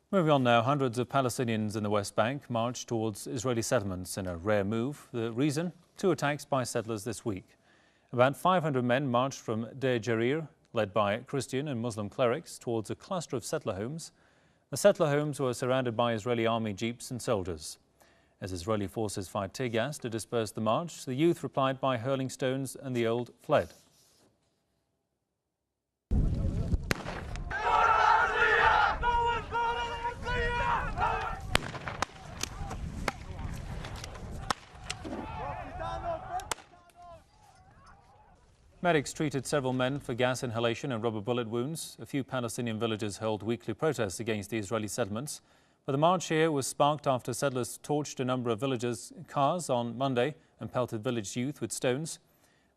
Moving on now, hundreds of Palestinians in the West Bank marched towards Israeli settlements in a rare move. The reason? 2 attacks by settlers this week. About 500 men marched from Deir Jarir, led by Christian and Muslim clerics, towards a cluster of settler homes. The settler homes were surrounded by Israeli army jeeps and soldiers. As Israeli forces fired tear gas to disperse the march, the youth replied by hurling stones and the old fled. Medics treated several men for gas inhalation and rubber bullet wounds. A few Palestinian villages held weekly protests against the Israeli settlements. But the march here was sparked after settlers torched a number of villagers' cars on Monday and pelted village youth with stones.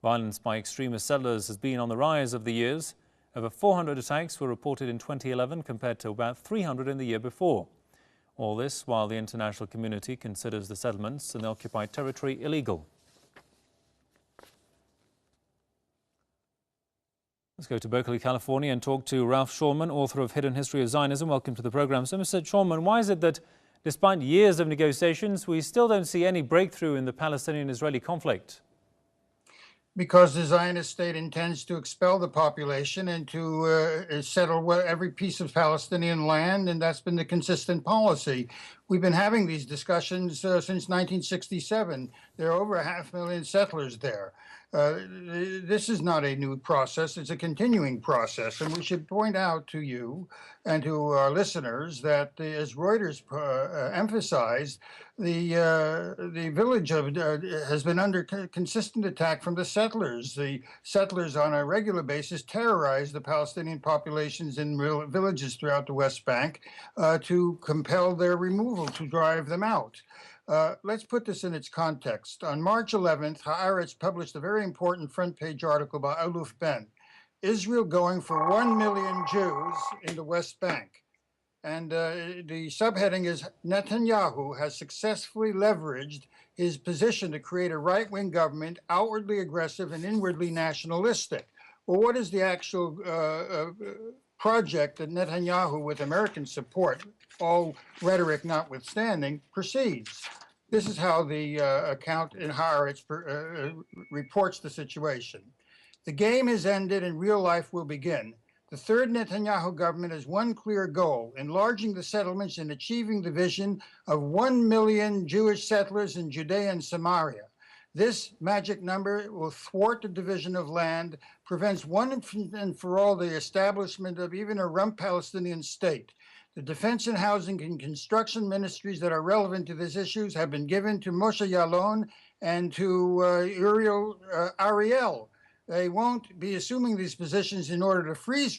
Violence by extremist settlers has been on the rise over the years. Over 400 attacks were reported in 2011 compared to about 300 in the year before. All this while the international community considers the settlements in the occupied territory illegal. Let's go to Berkeley, California and talk to Ralph Schoenman, author of Hidden History of Zionism. Welcome to the program. So, Mr. Schoenman, why is it that despite years of negotiations, we still don't see any breakthrough in the Palestinian-Israeli conflict? Because the Zionist state intends to expel the population and to settle every piece of Palestinian land, and that's been the consistent policy. We've been having these discussions since 1967. There are over 500,000 settlers there. This is not a new process, it's a continuing process, and we should point out to you and to our listeners that, as Reuters emphasized, the village has been under consistent attack from the settlers. The settlers on a regular basis terrorize the Palestinian populations in villages throughout the West Bank to compel their removal, to drive them out. Let's put this in its context. On March 11th, Haaretz published a very important front-page article by Aluf Ben, Israel going for 1 million Jews in the West Bank. And the subheading is, Netanyahu has successfully leveraged his position to create a right-wing government, outwardly aggressive and inwardly nationalistic. Well, what is the actual project that Netanyahu, with American support, all rhetoric notwithstanding, proceeds? This is how the account in Haaretz reports the situation. The game has ended and real life will begin. The third Netanyahu government has one clear goal, enlarging the settlements and achieving the vision of 1 million Jewish settlers in Judea and Samaria. This magic number will thwart the division of land, prevents one and for all the establishment of even a rump Palestinian state. The defense and housing and construction ministries that are relevant to these issues have been given to Moshe Yaalon and to Ariel. They won't be assuming these positions in order to freeze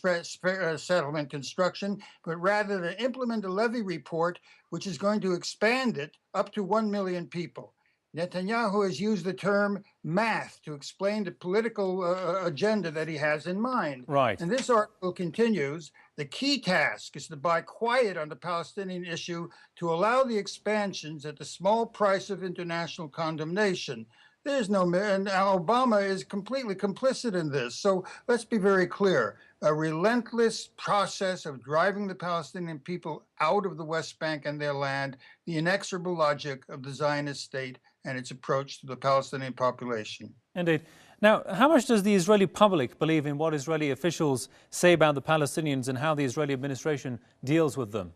settlement construction, but rather to implement a levy report, which is going to expand it up to 1 million people. Netanyahu has used the term math to explain the political agenda that he has in mind. Right. And this article continues, the key task is to buy quiet on the Palestinian issue to allow the expansions at the small price of international condemnation. There's no, and Obama is completely complicit in this. So let's be very clear. A relentless process of driving the Palestinian people out of the West Bank and their land, the inexorable logic of the Zionist state and its approach to the Palestinian population. Indeed. Now, how much does the Israeli public believe in what Israeli officials say about the Palestinians and how the Israeli administration deals with them?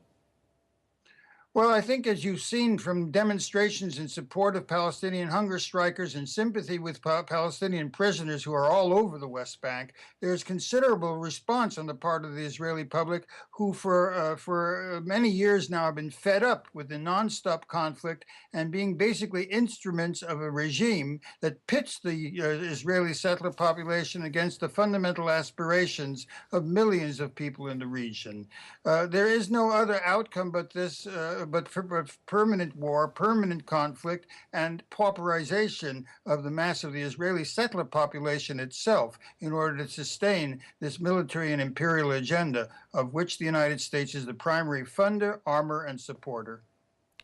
Well, I think, as you've seen from demonstrations in support of Palestinian hunger strikers and sympathy with Palestinian prisoners who are all over the West Bank, there's considerable response on the part of the Israeli public, who for many years now have been fed up with the nonstop conflict and being basically instruments of a regime that pits the Israeli settler population against the fundamental aspirations of millions of people in the region. There is no other outcome but this. But for permanent war, permanent conflict, and pauperization of the mass of the Israeli settler population itself in order to sustain this military and imperial agenda of which the United States is the primary funder, armor, and supporter.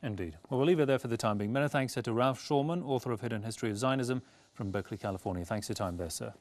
Indeed. Well, we'll leave it there for the time being. Many thanks to Ralph Schoenman, author of Hidden History of Zionism from Berkeley, California. Thanks for your time there, sir.